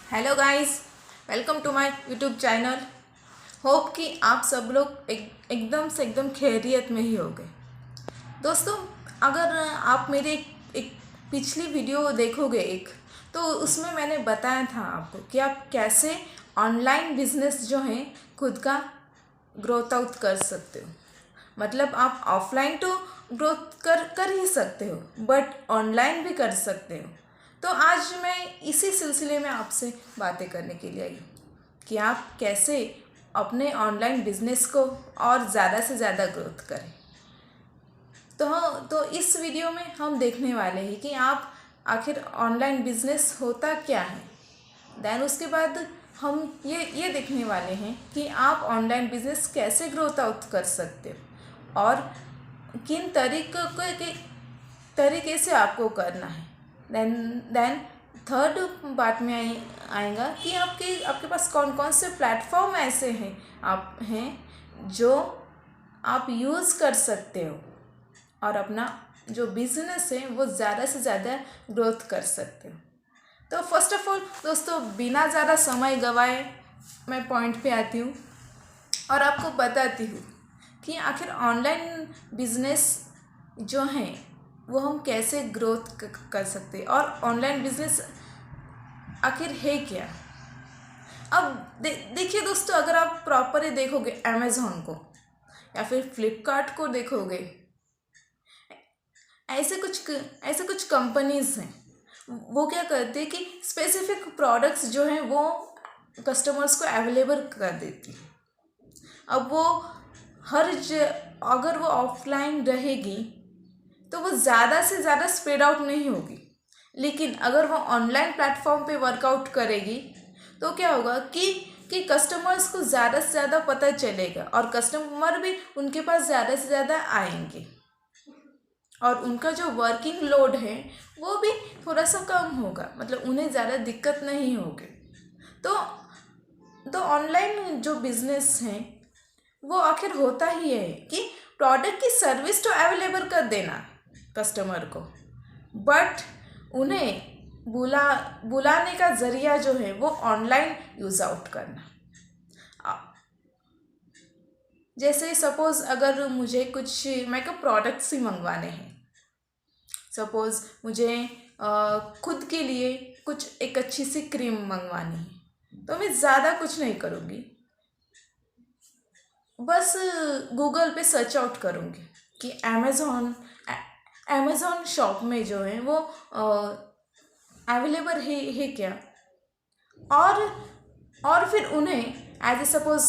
Hello guys, welcome to my YouTube channel. Hope कि आप सब लोग एकदम से एकदम खैरियत में ही होंगे। दोस्तों, अगर आप मेरे एक पिछली वीडियो देखोगे तो उसमें मैंने बताया था आपको कि आप कैसे ऑनलाइन बिजनेस जो है खुद का ग्रोथ आउट कर सकते हो। मतलब आप ऑफलाइन तो ग्रोथ कर ही सकते हो, बट ऑनलाइन भी कर सकते हो। तो आज मैं इसी सिलसिले में आपसे बातें करने के लिए आई हूँ कि आप कैसे अपने ऑनलाइन बिजनेस को और ज़्यादा से ज़्यादा ग्रोथ करें। तो इस वीडियो में हम देखने वाले हैं कि आप आखिर ऑनलाइन बिजनेस होता क्या है। देन उसके बाद हम ये देखने वाले हैं कि आप ऑनलाइन बिजनेस कैसे ग्रोथ आउट कर सकते हो और किन तरीके से आपको करना है। देन थर्ड पार्ट में आएगा कि आपके पास कौन कौन से प्लेटफॉर्म ऐसे हैं जो आप यूज़ कर सकते हो और अपना जो बिजनेस है वो ज़्यादा से ज़्यादा ग्रोथ कर सकते हो। तो फर्स्ट ऑफ ऑल दोस्तों, बिना ज़्यादा समय गवाए मैं पॉइंट पे आती हूँ और आपको बताती हूँ कि आखिर ऑनलाइन बिजनेस जो है वो हम कैसे ग्रोथ कर सकते हैं और ऑनलाइन बिजनेस आखिर है क्या। अब देखिए दोस्तों, अगर आप प्रॉपरली देखोगे अमेज़ॉन को या फिर फ्लिपकार्ट को देखोगे, ऐसे कुछ कंपनीज़ हैं, वो क्या करते हैं कि स्पेसिफिक प्रोडक्ट्स जो हैं वो कस्टमर्स को अवेलेबल कर देती है। अब वो अगर वो ऑफलाइन रहेगी तो वो ज़्यादा से ज़्यादा स्प्रेड आउट नहीं होगी, लेकिन अगर वो ऑनलाइन प्लेटफॉर्म पे वर्कआउट करेगी तो क्या होगा कि कस्टमर्स को ज़्यादा से ज़्यादा पता चलेगा और कस्टमर भी उनके पास ज़्यादा से ज़्यादा आएंगे और उनका जो वर्किंग लोड है वो भी थोड़ा सा कम होगा, मतलब उन्हें ज़्यादा दिक्कत नहीं होगी। तो ऑनलाइन जो बिजनेस है वो आखिर होता ही है कि प्रोडक्ट की सर्विस तो अवेलेबल कर देना कस्टमर को, बट उन्हें बुलाने का ज़रिया जो है वो ऑनलाइन यूज़ आउट करना। जैसे सपोज़ अगर मुझे कुछ मेकअप प्रोडक्ट्स ही मंगवाने हैं, सपोज़ मुझे खुद के लिए कुछ एक अच्छी सी क्रीम मंगवानी है, तो मैं ज़्यादा कुछ नहीं करूँगी, बस गूगल पे सर्च आउट करूँगी कि अमेज़ॉन शॉप में जो है वो अवेलेबल है क्या, और फिर उन्हें as a suppose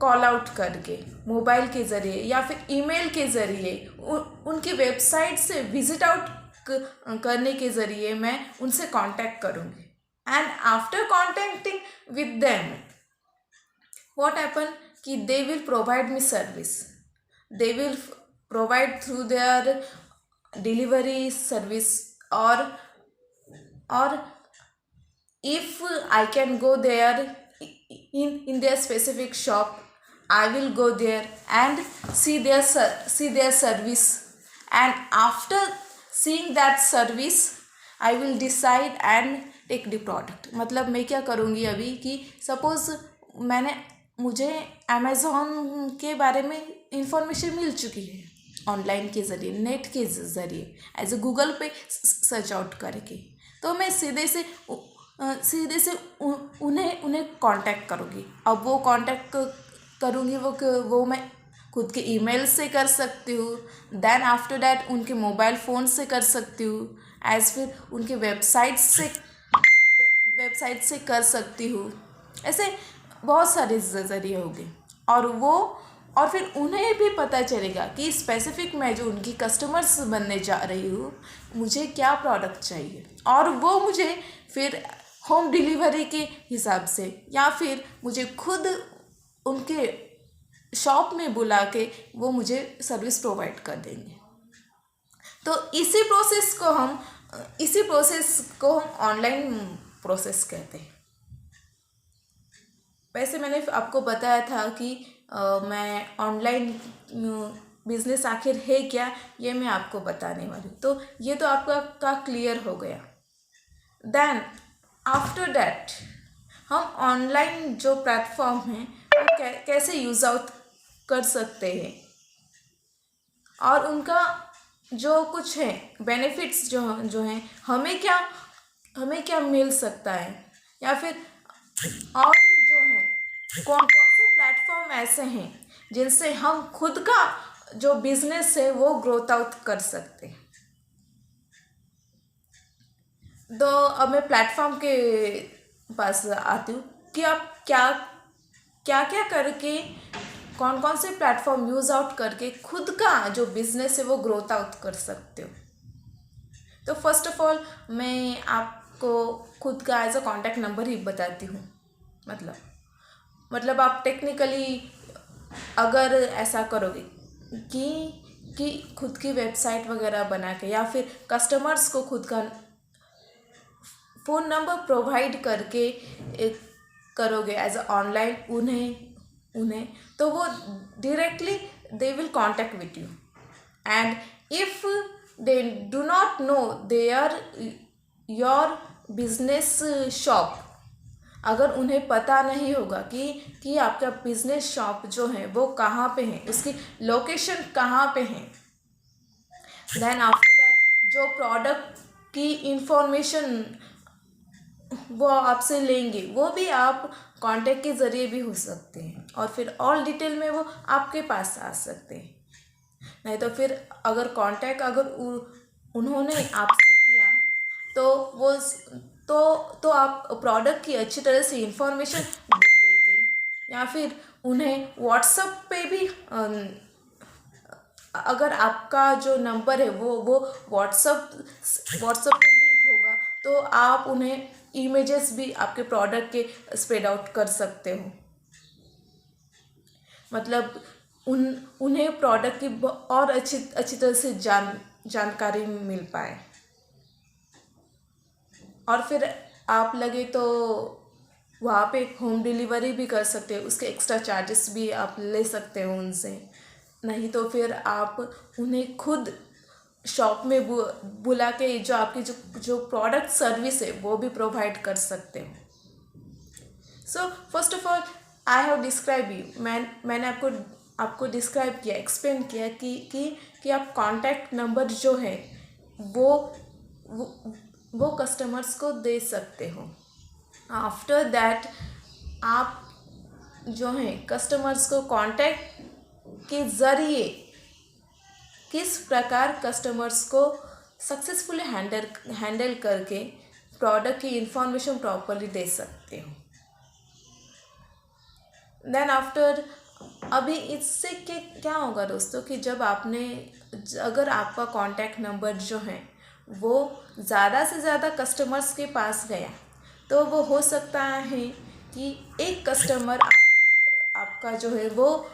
call out करके मोबाइल के ज़रिए या फिर ईमेल के ज़रिए उनकी वेबसाइट से विजिट आउट करने के ज़रिए मैं उनसे कांटेक्ट करूँगी। And after contacting with them what happen कि they will provide me service, they will provide through their delivery service और if I can go there in their specific shop, I will go there and see their service, and after seeing that service I will decide and take the product। मतलब मैं क्या करूँगी अभी कि suppose मुझे Amazon के बारे में इंफॉर्मेशन मिल चुकी है ऑनलाइन के ज़रिए, नेट के ज़रिए, एज ए गूगल पे सर्च आउट करके, तो मैं सीधे से उन्हें कांटेक्ट करूँगी। अब वो कांटेक्ट करूँगी वो मैं खुद के ईमेल से कर सकती हूँ, देन आफ्टर दैट उनके मोबाइल फ़ोन से कर सकती हूँ, एज फिर उनके वेबसाइट से कर सकती हूँ। ऐसे बहुत सारे ज़रिए होंगे और फिर उन्हें भी पता चलेगा कि स्पेसिफिक मैं जो उनकी कस्टमर्स बनने जा रही हूँ मुझे क्या प्रोडक्ट चाहिए, और वो मुझे फिर होम डिलीवरी के हिसाब से या फिर मुझे खुद उनके शॉप में बुला के वो मुझे सर्विस प्रोवाइड कर देंगे। तो इसी प्रोसेस को हम ऑनलाइन प्रोसेस कहते हैं। वैसे मैंने आपको बताया था कि मैं ऑनलाइन बिजनेस आखिर है क्या, ये मैं आपको बताने वाली हूँ। तो ये तो आपका क्लियर हो गया। देन आफ्टर दैट हम ऑनलाइन जो प्लेटफॉर्म हैं वो कैसे यूज़ आउट कर सकते हैं और उनका जो कुछ है बेनिफिट्स जो हैं हमें क्या मिल सकता है, या फिर और जो है कौन कौन से प्लेटफॉर्म ऐसे हैं जिनसे हम खुद का जो बिजनेस है वो ग्रोथ आउट कर सकते हैं। तो अब मैं प्लेटफॉर्म के पास आती हूँ कि आप क्या क्या क्या करके कौन कौन से प्लेटफॉर्म यूज़ आउट करके खुद का जो बिजनेस है वो ग्रोथ आउट कर सकते हो। तो फर्स्ट ऑफ ऑल मैं आपको खुद का एज अ कॉन्टैक्ट नंबर ही बताती हूँ। मतलब आप टेक्निकली अगर ऐसा करोगे कि खुद की वेबसाइट वगैरह बना के या फिर कस्टमर्स को खुद का फ़ोन नंबर प्रोवाइड करके करोगे एज अ ऑनलाइन उन्हें तो वो directly they will contact with you, and if they do not know they are your business shop, अगर उन्हें पता नहीं होगा कि आपका बिजनेस शॉप जो है वो कहाँ पे है, उसकी लोकेशन कहाँ पे है, देन आफ्टर दैट जो प्रोडक्ट की इंफॉर्मेशन वो आपसे लेंगे वो भी आप कांटेक्ट के ज़रिए भी हो सकते हैं, और फिर ऑल डिटेल में वो आपके पास आ सकते हैं। नहीं तो फिर अगर कांटेक्ट उन्होंने आपसे किया तो वो तो आप प्रोडक्ट की अच्छी तरह से इंफॉर्मेशन दे देंगे, या फिर उन्हें व्हाट्सएप पे भी अगर आपका जो नंबर है वो व्हाट्सएप पे लिंक होगा तो आप उन्हें इमेजेस भी आपके प्रोडक्ट के स्प्रेड आउट कर सकते हो। मतलब उन्हें प्रोडक्ट की और अच्छी तरह से जानकारी मिल पाए, और फिर आप लगे तो वहाँ पे होम डिलीवरी भी कर सकते हो, उसके एक्स्ट्रा चार्जेस भी आप ले सकते हो उनसे। नहीं तो फिर आप उन्हें खुद शॉप में बुला के जो आपकी जो प्रोडक्ट सर्विस है वो भी प्रोवाइड कर सकते हो। So first of all I have describe you, मैंने आपको डिस्क्राइब किया, एक्सप्लेन किया कि आप कॉन्टैक्ट नंबर जो है वो कस्टमर्स को दे सकते हो। आफ्टर दैट आप जो है कस्टमर्स को कांटेक्ट के ज़रिए किस प्रकार कस्टमर्स को सक्सेसफुली हैंडल करके प्रोडक्ट की इंफॉर्मेशन प्रॉपरली दे सकते हो। देन आफ्टर अभी इससे क्या होगा दोस्तों कि जब अगर आपका कांटेक्ट नंबर जो है वो ज़्यादा से ज़्यादा कस्टमर्स के पास गया तो वो हो सकता है कि एक कस्टमर आपका जो है वो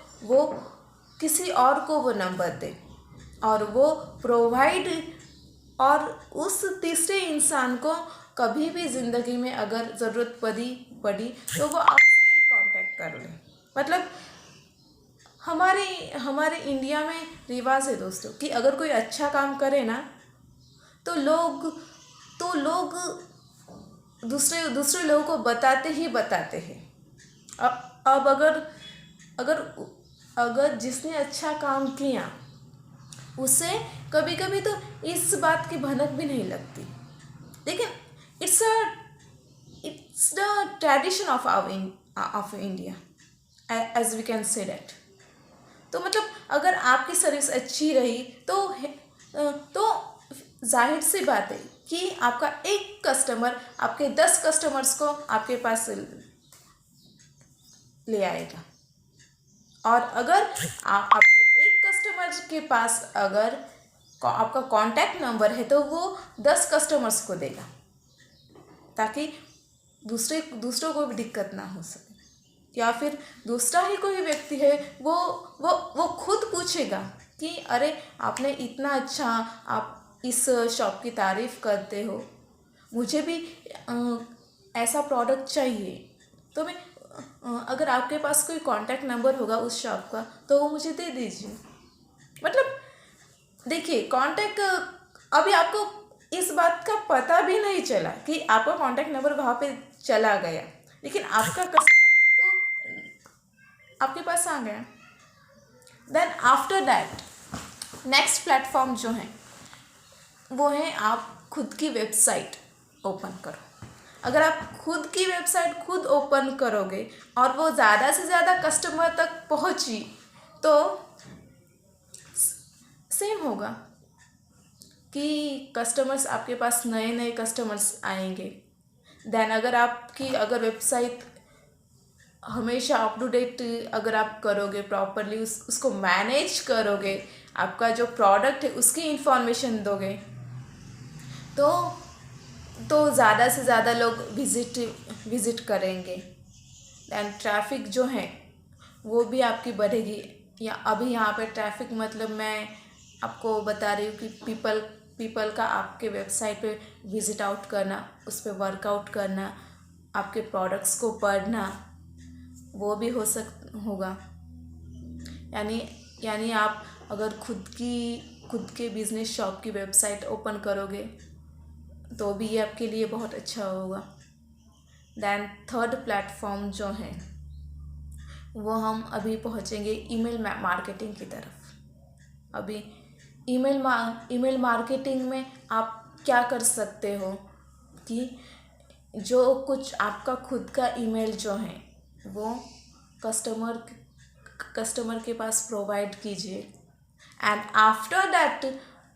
किसी और को वो नंबर दे और वो प्रोवाइड, और उस तीसरे इंसान को कभी भी ज़िंदगी में अगर ज़रूरत पड़ी तो वो आपसे ही कांटेक्ट कर ले। मतलब हमारे इंडिया में रिवाज है दोस्तों कि अगर कोई अच्छा काम करे ना तो लोग दूसरे लोगों को बताते हैं। अब अगर जिसने अच्छा काम किया उसे कभी कभी तो इस बात की भनक भी नहीं लगती, लेकिन it's the tradition of India as we can say that. तो मतलब अगर आपकी सर्विस अच्छी रही तो जाहिर सी बात है कि आपका एक कस्टमर आपके 10 कस्टमर्स को आपके पास ले आएगा, और अगर आपके एक कस्टमर के पास अगर आपका कांटेक्ट नंबर है तो वो 10 कस्टमर्स को देगा, ताकि दूसरों को भी दिक्कत ना हो सके। या फिर दूसरा ही कोई व्यक्ति है वो खुद पूछेगा कि अरे आपने इतना अच्छा, आप इस शॉप की तारीफ़ करते हो, मुझे भी ऐसा प्रोडक्ट चाहिए, तो मैं अगर आपके पास कोई कांटेक्ट नंबर होगा उस शॉप का तो वो मुझे दे दीजिए। मतलब देखिए कांटेक्ट, अभी आपको इस बात का पता भी नहीं चला कि आपका कांटेक्ट नंबर वहाँ पे चला गया, लेकिन आपका कस्टमर तो आपके पास आ गया। Then after that next platform जो है वो है आप खुद की वेबसाइट ओपन करो। अगर आप खुद की वेबसाइट खुद ओपन करोगे और वो ज़्यादा से ज़्यादा कस्टमर तक पहुंची तो सेम होगा कि कस्टमर्स आपके पास नए नए कस्टमर्स आएंगे। देन अगर वेबसाइट हमेशा अप टू डेट अगर आप करोगे प्रॉपरली, उसको मैनेज करोगे, आपका जो प्रोडक्ट है उसकी इंफॉर्मेशन दोगे तो ज़्यादा से ज़्यादा लोग विज़िट करेंगे। दैन ट्रैफिक जो है वो भी आपकी बढ़ेगी। या अभी यहाँ पे ट्रैफिक मतलब मैं आपको बता रही हूँ कि पीपल का आपके वेबसाइट पे विज़िट आउट करना, उस पर वर्कआउट करना, आपके प्रोडक्ट्स को पढ़ना, वो भी होगा। यानी आप अगर खुद के बिजनेस शॉप की वेबसाइट ओपन करोगे तो भी ये आपके लिए बहुत अच्छा होगा। दैन थर्ड प्लेटफॉर्म जो है वो हम अभी पहुँचेंगे ईमेल मार्केटिंग की तरफ। अभी ईमेल मार्केटिंग में आप क्या कर सकते हो कि जो कुछ आपका खुद का ईमेल जो है वो कस्टमर के पास प्रोवाइड कीजिए and after that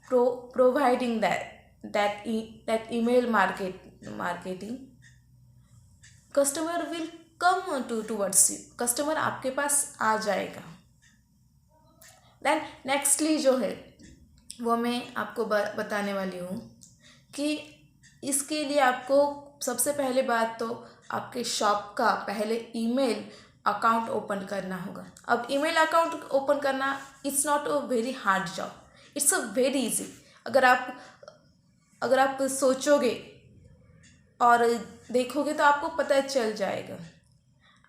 providing that email marketing customer will come towards you, customer आपके पास आ जाएगा। देन नेक्स्टली जो है वो मैं आपको बताने वाली हूँ कि इसके लिए आपको सबसे पहले बात तो आपके शॉप का पहले ईमेल अकाउंट ओपन करना होगा। अब ईमेल अकाउंट ओपन करना it's not a very hard job, it's a very easy. अगर आप सोचोगे और देखोगे तो आपको पता चल जाएगा।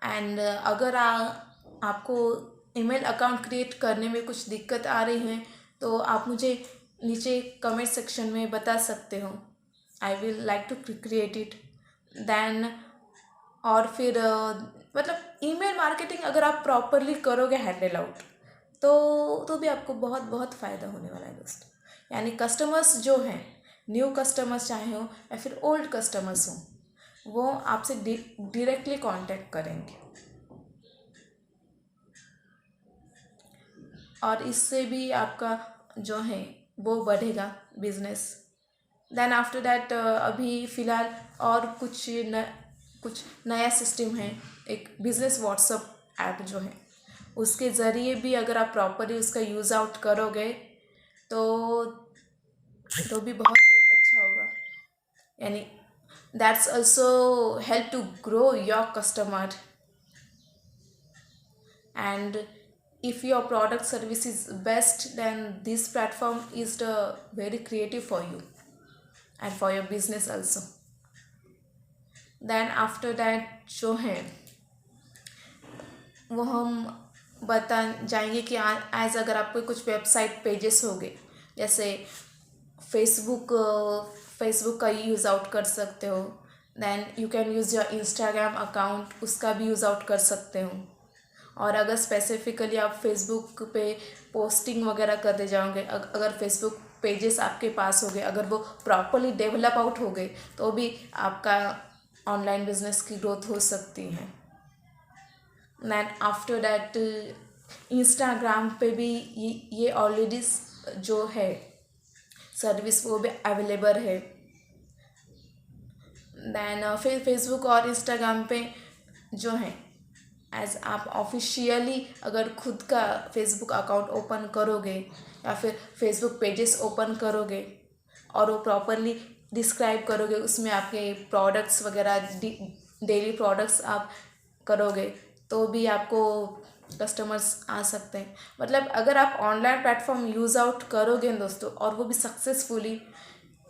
एंड अगर आपको ईमेल अकाउंट क्रिएट करने में कुछ दिक्कत आ रही है तो आप मुझे नीचे कमेंट सेक्शन में बता सकते हो। I will like to create it. Then और फिर मतलब ईमेल मार्केटिंग अगर आप प्रॉपरली करोगे हैंडल आउट तो भी आपको बहुत बहुत फ़ायदा होने वाला है दोस्तों। यानी कस्टमर्स जो हैं, न्यू कस्टमर्स चाहे हो या फिर ओल्ड कस्टमर्स हों, वो आपसे डायरेक्टली कांटेक्ट करेंगे और इससे भी आपका जो है वो बढ़ेगा बिजनेस। देन आफ्टर दैट अभी फ़िलहाल और कुछ नया सिस्टम है, एक बिजनेस व्हाट्सअप ऐप जो है उसके ज़रिए भी अगर आप प्रॉपरली उसका यूज़ आउट करोगे तो भी बहुत अच्छा होगा। यानी that's also help to grow your customer and if your product service is best then this platform is the very creative for you and for your business also. then after that जो है वो हम बता जाएंगे कि as अगर आपके कुछ वेबसाइट पेजेस हो गए, जैसे फेसबुक का यूज़ आउट कर सकते हो। Then you can use your Instagram account, उसका भी यूज़ आउट कर सकते हो। और अगर स्पेसिफिकली आप फेसबुक पे पोस्टिंग वगैरह करते जाओगे, अगर फेसबुक पेजेस आपके पास हो गए, अगर वो प्रॉपरली डेवलप आउट हो गए तो भी आपका ऑनलाइन बिजनेस की ग्रोथ हो सकती है। दैन आफ्टर दैट इंस्टाग्राम पे भी ये ऑलरेडी जो है सर्विस वो भी अवेलेबल है। दैन फिर फेसबुक और इंस्टाग्राम पे जो है एज आप ऑफिशियली अगर खुद का फेसबुक अकाउंट ओपन करोगे या फिर फेसबुक पेजेस ओपन करोगे और वो प्रॉपरली डिस्क्राइब करोगे, उसमें आपके प्रोडक्ट्स वगैरह डेली प्रोडक्ट्स आप करोगे तो भी आपको कस्टमर्स आ सकते हैं। मतलब अगर आप ऑनलाइन प्लेटफॉर्म यूज़ आउट करोगे दोस्तों और वो भी सक्सेसफुली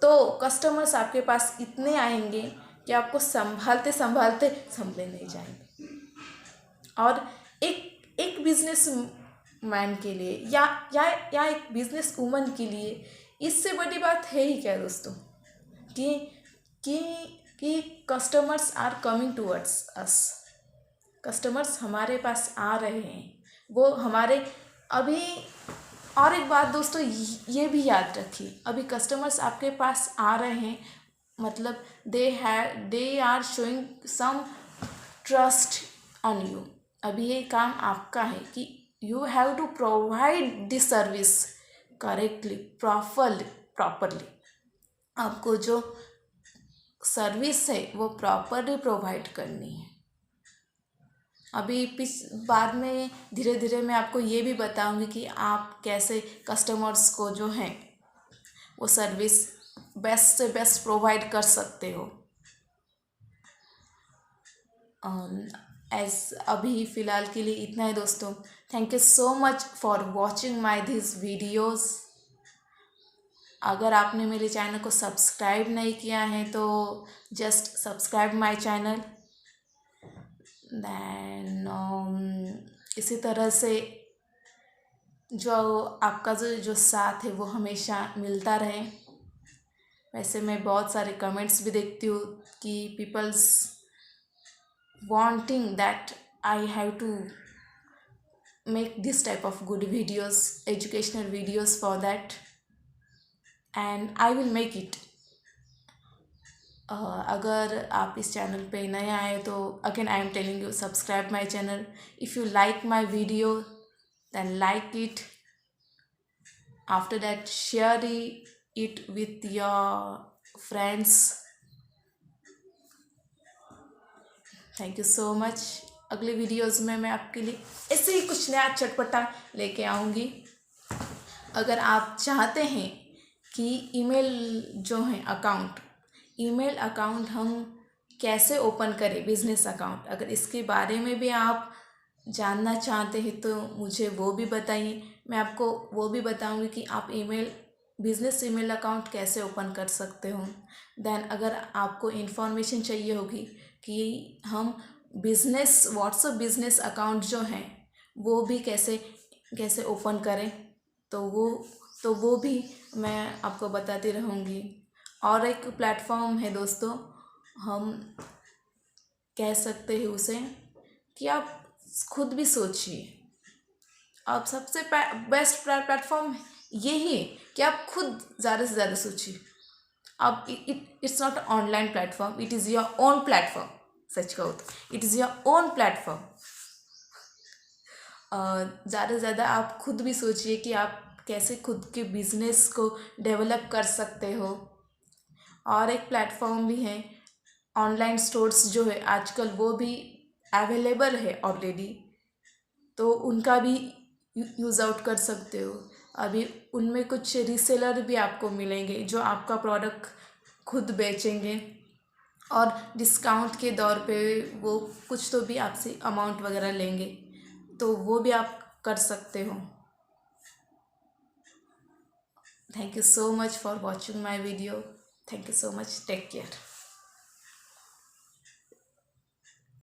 तो कस्टमर्स आपके पास इतने आएंगे कि आपको संभालते संभले नहीं जाएंगे। और एक बिजनेस मैन के लिए या एक बिजनेस वूमन के लिए इससे बड़ी बात है ही क्या दोस्तों कि कि customers are coming towards us, customers हमारे पास आ रहे हैं, वो हमारे अभी। और एक बात दोस्तों ये भी याद रखिए, अभी कस्टमर्स आपके पास आ रहे हैं मतलब they are showing some trust on you. अभी ये काम आपका है कि you have to provide this service correctly, properly. आपको जो सर्विस है वो प्रॉपरली प्रोवाइड करनी है। अभी बाद में धीरे धीरे मैं आपको ये भी बताऊंगी कि आप कैसे कस्टमर्स को जो है वो सर्विस बेस्ट से बेस्ट प्रोवाइड कर सकते हो। अभी फ़िलहाल के लिए इतना ही दोस्तों। Thank you so much for watching my this videos. अगर आपने मेरे चैनल को सब्सक्राइब नहीं किया है तो just subscribe my channel. Than इसी तरह से जो आपका जो साथ है वो हमेशा मिलता रहे। वैसे मैं बहुत सारे कमेंट्स भी देखती हूँ कि peoples wanting that I have to make this type of good videos, educational videos for that, and I will make it. अगर आप इस चैनल पे नए आए तो again I am telling you, subscribe my channel. If you like my video then like it. After that share it with your friends. Thank you so much. अगले videos में मैं आपके लिए ऐसे ही कुछ नया चटपटा लेके आऊँगी। अगर आप चाहते हैं कि ईमेल जो है ईमेल अकाउंट हम कैसे ओपन करें, बिजनेस अकाउंट, अगर इसके बारे में भी आप जानना चाहते हैं तो मुझे वो भी बताइए। मैं आपको वो भी बताऊँगी कि आप बिजनेस ईमेल अकाउंट कैसे ओपन कर सकते हो। देन अगर आपको इन्फॉर्मेशन चाहिए होगी कि हम व्हाट्सएप बिजनेस अकाउंट जो है वो भी कैसे ओपन करें, तो वो भी मैं आपको बताती रहूँगी। और एक प्लेटफॉर्म है दोस्तों, हम कह सकते हैं उसे कि आप खुद भी सोचिए। आप सबसे बेस्ट प्लेटफॉर्म यही है कि आप खुद ज़्यादा से ज़्यादा सोचिए। अब it's not online platform, it is your own platform. सच कहो तो it is your own platform. ज़्यादा से ज़्यादा आप खुद भी सोचिए कि आप कैसे खुद के बिजनेस को डेवलप कर सकते हो। और एक प्लेटफॉर्म भी है, ऑनलाइन स्टोर्स जो है आजकल वो भी अवेलेबल है ऑलरेडी, तो उनका भी यूज़ आउट कर सकते हो। अभी उनमें कुछ रीसेलर भी आपको मिलेंगे जो आपका प्रोडक्ट खुद बेचेंगे और डिस्काउंट के दौर पे वो कुछ तो भी आपसे अमाउंट वगैरह लेंगे, तो वो भी आप कर सकते हो। Thank you so much for watching my video. Thank you so much. Take care.